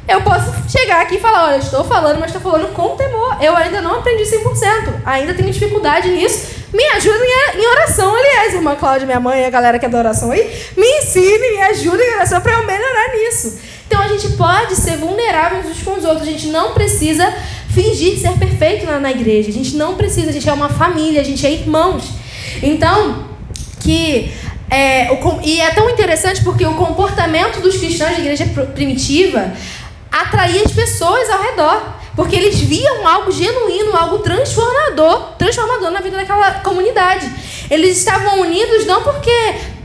Eu posso chegar aqui e falar, olha, estou falando, mas estou falando com temor. Eu ainda não aprendi 100%, ainda tenho dificuldade nisso. Me ajuda em oração, aliás, irmã Cláudia, minha mãe, a galera que é da oração aí, me ensine, me ajuda em oração para eu melhorar nisso. Então a gente pode ser vulnerável uns com os outros, a gente não precisa fingir ser perfeito na igreja, a gente não precisa, a gente é uma família, a gente é irmãos. Então, e é tão interessante porque o comportamento dos cristãos de igreja primitiva atraía as pessoas ao redor, porque eles viam algo genuíno, algo transformador na vida daquela comunidade. Eles estavam unidos não porque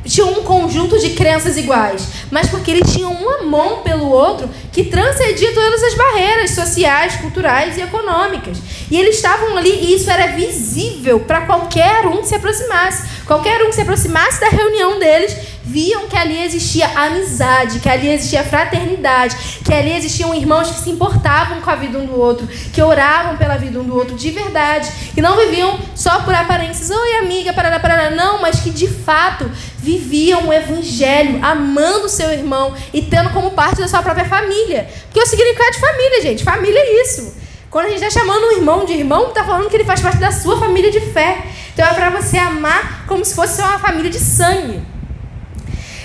tinham um conjunto de crenças iguais, mas porque eles tinham um amor pelo outro que transcendia todas as barreiras sociais, culturais e econômicas. E eles estavam ali e isso era visível para qualquer um que se aproximasse. Qualquer um que se aproximasse da reunião deles, viam que ali existia amizade, que ali existia fraternidade, que ali existiam irmãos que se importavam com a vida um do outro, que oravam pela vida um do outro de verdade, que não viviam só por aparências, oi amiga, parará, parará, não, mas que de fato viviam o evangelho, amando o seu irmão e tendo como parte da sua própria família. Porque o significado de família, gente, família é isso. Quando a gente está chamando um irmão de irmão, está falando que ele faz parte da sua família de fé. Então é para você amar como se fosse uma família de sangue.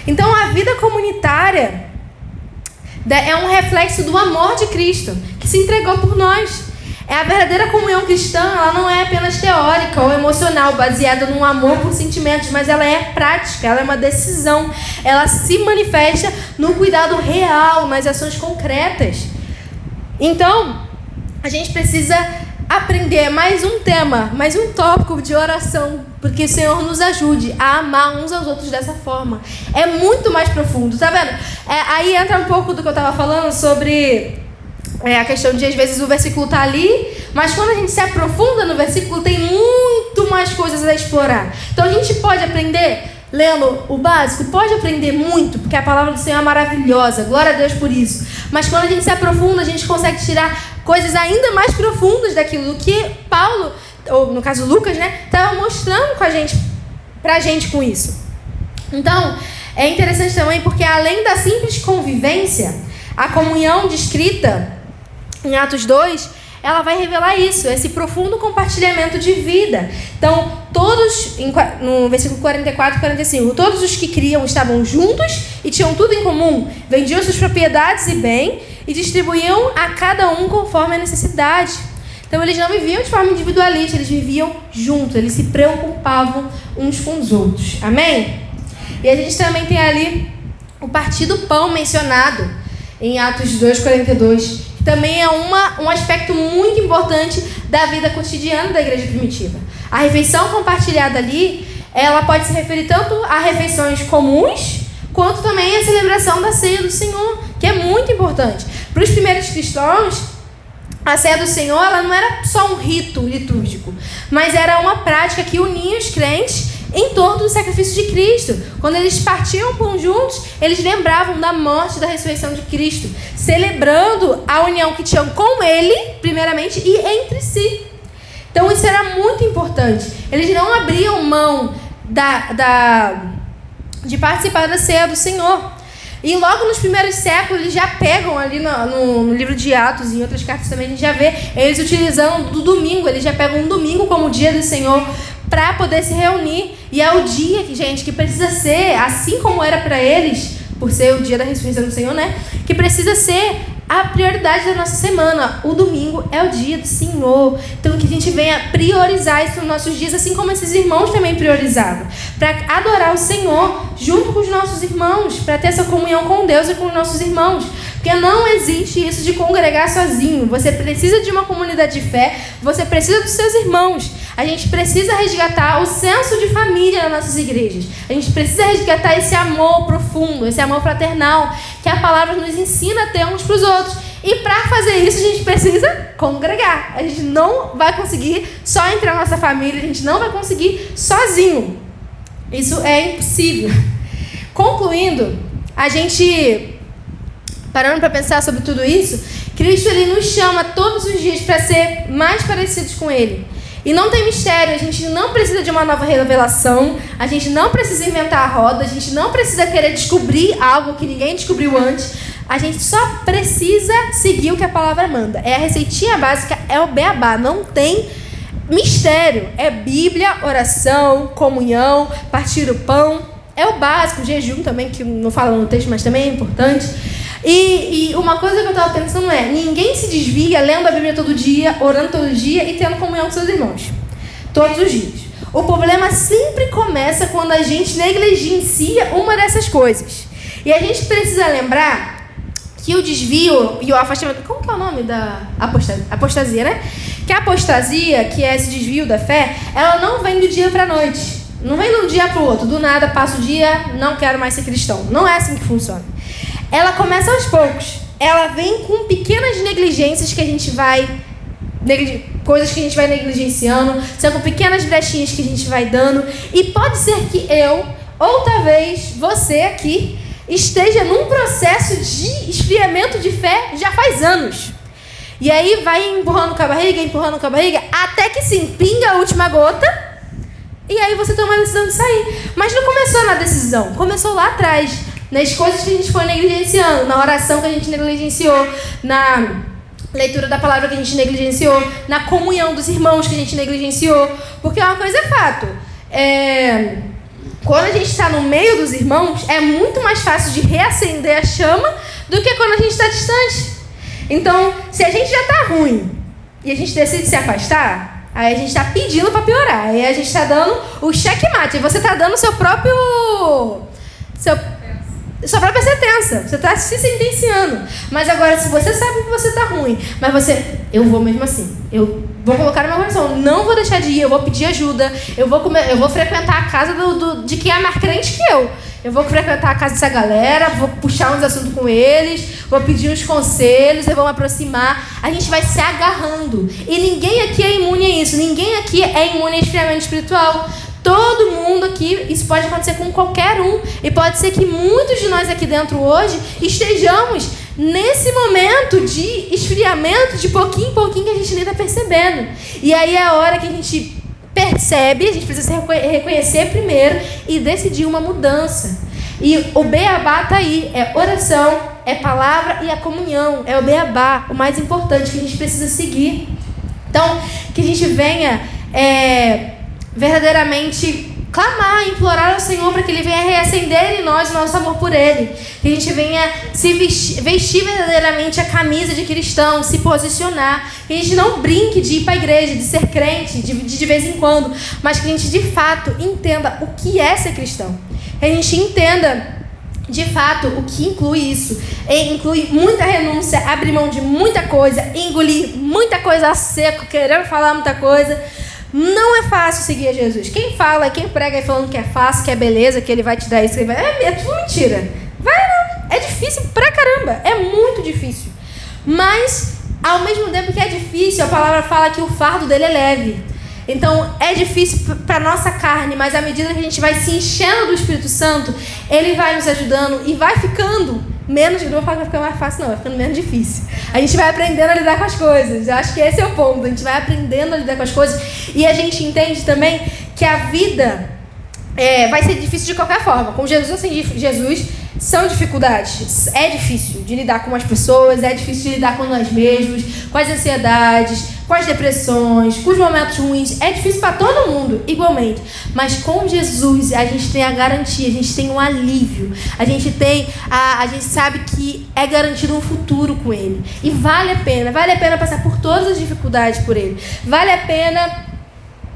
Então a vida comunitária é um reflexo do amor de Cristo, que se entregou por nós. A verdadeira comunhão cristã, ela não é apenas teórica ou emocional, baseada num amor por sentimentos, mas ela é prática, ela é uma decisão. Ela se manifesta no cuidado real, nas ações concretas. Então, a gente precisa aprender mais um tema, mais um tópico de oração, porque o Senhor nos ajude a amar uns aos outros dessa forma. É muito mais profundo, tá vendo? Aí entra um pouco do que eu estava falando sobre a questão de, às vezes, o versículo tá ali, mas quando a gente se aprofunda no versículo, tem muito mais coisas a explorar. Então a gente pode aprender, lendo o básico, pode aprender muito, porque a palavra do Senhor é maravilhosa, glória a Deus por isso. Mas quando a gente se aprofunda, a gente consegue tirar coisas ainda mais profundas daquilo que Paulo, ou no caso Lucas, né, estava mostrando pra gente com isso. Então, é interessante também porque além da simples convivência, a comunhão descrita em Atos 2, ela vai revelar isso, esse profundo compartilhamento de vida. Então, todos, no versículo 44 e 45, todos os que criam estavam juntos e tinham tudo em comum, vendiam suas propriedades e bem e distribuíam a cada um conforme a necessidade. Então, eles não viviam de forma individualista, eles viviam juntos, eles se preocupavam uns com os outros. Amém? E a gente também tem ali o partir do pão mencionado em Atos 2:42, que também é um aspecto muito importante da vida cotidiana da igreja primitiva. A refeição compartilhada ali, ela pode se referir tanto a refeições comuns, quanto também a celebração da ceia do Senhor, que é muito importante. Para os primeiros cristãos, a ceia do Senhor ela não era só um rito litúrgico, mas era uma prática que unia os crentes em torno do sacrifício de Cristo. Quando eles partiam pão juntos, eles lembravam da morte e da ressurreição de Cristo, celebrando a união que tinham com Ele, primeiramente, e entre si. Então isso era muito importante. Eles não abriam mão de participar da ceia do Senhor. E logo nos primeiros séculos, eles já pegam ali no livro de Atos e em outras cartas também, a gente já vê eles utilizando do domingo. Eles já pegam um domingo como o dia do Senhor para poder se reunir. E é o dia, que precisa ser, assim como era para eles, por ser o dia da ressurreição do Senhor, né? Que precisa ser a prioridade da nossa semana. O domingo é o dia do Senhor. Então que a gente venha priorizar isso nos nossos dias, assim como esses irmãos também priorizavam. Para adorar o Senhor junto com os nossos irmãos, para ter essa comunhão com Deus e com os nossos irmãos. Porque não existe isso de congregar sozinho. Você precisa de uma comunidade de fé, você precisa dos seus irmãos. A gente precisa resgatar o senso de família nas nossas igrejas. A gente precisa resgatar esse amor profundo, esse amor fraternal, que a palavra nos ensina a ter uns para os outros. E para fazer isso, a gente precisa congregar. A gente não vai conseguir só entre a nossa família, a gente não vai conseguir sozinho. Isso é impossível. Concluindo, a gente parando para pensar sobre tudo isso, Cristo ele nos chama todos os dias para ser mais parecidos com Ele. E não tem mistério, a gente não precisa de uma nova revelação, a gente não precisa inventar a roda, a gente não precisa querer descobrir algo que ninguém descobriu antes, a gente só precisa seguir o que a palavra manda. É a receitinha básica, é o beabá, não tem mistério. É Bíblia, oração, comunhão, partir o pão, é o básico, jejum também, que não fala no texto, mas também é importante. E uma coisa que eu estava pensando é, ninguém se desvia lendo a Bíblia todo dia, orando todo dia e tendo comunhão com seus irmãos. Todos os dias. O problema sempre começa quando a gente negligencia uma dessas coisas. E a gente precisa lembrar que o desvio e o afastamento... Como que é o nome da apostasia, né? Que a apostasia, que é esse desvio da fé, ela não vem do dia para a noite. Não vem de um dia para o outro. Do nada, passa o dia, não quero mais ser cristão. Não é assim que funciona. Ela começa aos poucos. Ela vem com pequenas negligências que a gente vai... coisas que a gente vai negligenciando. São com pequenas brechinhas que a gente vai dando. E pode ser que eu, ou talvez você aqui, esteja num processo de esfriamento de fé já faz anos. E aí vai empurrando com a barriga, até que sim, pinga a última gota. E aí você toma a decisão de sair. Mas não começou na decisão, começou lá atrás. Nas coisas que a gente foi negligenciando, na oração que a gente negligenciou, na leitura da palavra que a gente negligenciou, na comunhão dos irmãos que a gente negligenciou. Porque uma coisa é fato, quando a gente está no meio dos irmãos, é muito mais fácil de reacender a chama do que quando a gente está distante. Então, se a gente já está ruim e a gente decide se afastar, aí a gente está pedindo para piorar. Aí a gente está dando o checkmate. Você está dando sua própria sentença. Você está se sentenciando. Mas agora, se você sabe que você está ruim, mas eu vou mesmo assim. Eu vou colocar no meu coração. Não vou deixar de ir. Eu vou pedir ajuda. Eu vou frequentar a casa de quem é mais crente que eu. Eu vou frequentar a casa dessa galera. Vou puxar uns assuntos com eles. Vou pedir uns conselhos. Eu vou me aproximar. A gente vai se agarrando. E ninguém aqui é imune a isso. Ninguém aqui é imune a esfriamento espiritual. Todo mundo aqui, isso pode acontecer com qualquer um. E pode ser que muitos de nós aqui dentro hoje estejamos nesse momento de esfriamento, de pouquinho em pouquinho, que a gente nem está percebendo. E aí é a hora que a gente percebe, a gente precisa reconhecer primeiro e decidir uma mudança. E o beabá está aí, é oração, é palavra e a comunhão. É o beabá, o mais importante que a gente precisa seguir. Então, que a gente venha... verdadeiramente clamar, implorar ao Senhor para que Ele venha reacender em nós o nosso amor por Ele. Que a gente venha se vestir verdadeiramente a camisa de cristão, se posicionar. Que a gente não brinque de ir para a igreja, de ser crente, de vez em quando, mas que a gente de fato entenda o que é ser cristão. Que a gente entenda de fato o que inclui isso. E inclui muita renúncia, abrir mão de muita coisa, engolir muita coisa a seco, querendo falar muita coisa. Não é fácil seguir a Jesus. Quem fala, quem prega aí falando que é fácil, que é beleza, que Ele vai te dar isso, que Ele vai... É tudo mentira. Vai não. É difícil pra caramba. É muito difícil. Mas, ao mesmo tempo que é difícil, a palavra fala que o fardo dele é leve. Então, é difícil para nossa carne, mas à medida que a gente vai se enchendo do Espírito Santo, Ele vai nos ajudando e vai ficando menos... Não vou falar que vai ficar mais fácil, não. Vai ficando menos difícil. A gente vai aprendendo a lidar com as coisas. Eu acho que esse é o ponto. A gente vai aprendendo a lidar com as coisas. E a gente entende também que a vida vai ser difícil de qualquer forma. Com Jesus, assim, Jesus são dificuldades. É difícil de lidar com as pessoas, é difícil de lidar com nós mesmos, com as ansiedades, com as depressões, com os momentos ruins. É difícil para todo mundo, igualmente. Mas com Jesus a gente tem a garantia, a gente tem um alívio. A gente sabe que é garantido um futuro com Ele. E vale a pena passar por todas as dificuldades por Ele. Vale a pena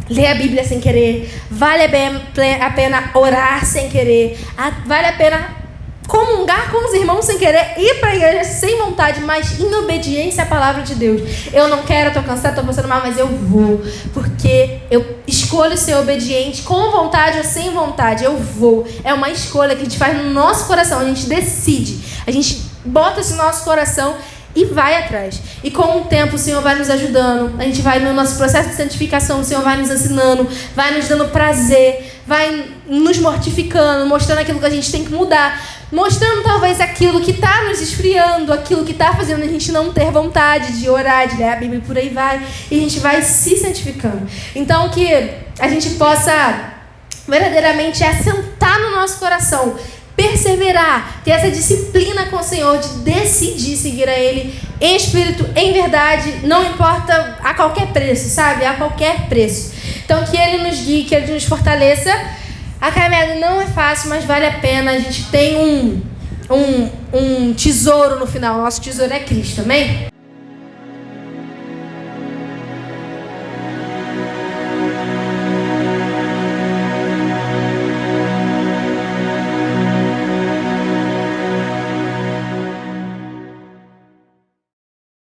ler a Bíblia sem querer. Vale a pena orar sem querer. Vale a pena comungar com os irmãos sem querer, ir para a igreja sem vontade, mas em obediência à palavra de Deus. Eu não quero, estou cansada, estou passando mal, mas eu vou, porque eu escolho ser obediente com vontade ou sem vontade. Eu vou. É uma escolha que a gente faz no nosso coração, a gente decide, a gente bota isso no nosso coração e vai atrás. E com o tempo o Senhor vai nos ajudando, a gente vai no nosso processo de santificação, o Senhor vai nos ensinando, vai nos dando prazer, vai nos mortificando, mostrando aquilo que a gente tem que mudar, mostrando talvez aquilo que está nos esfriando, aquilo que está fazendo a gente não ter vontade de orar, de ler a Bíblia e por aí vai. E a gente vai se santificando. Então que a gente possa verdadeiramente assentar no nosso coração, perseverar, ter essa disciplina com o Senhor de decidir seguir a Ele em espírito, em verdade, não importa a qualquer preço, sabe? A qualquer preço. Então que Ele nos guie, que Ele nos fortaleça. A caminhada não é fácil, mas vale a pena. A gente tem um tesouro no final. Nosso tesouro é Cristo, amém?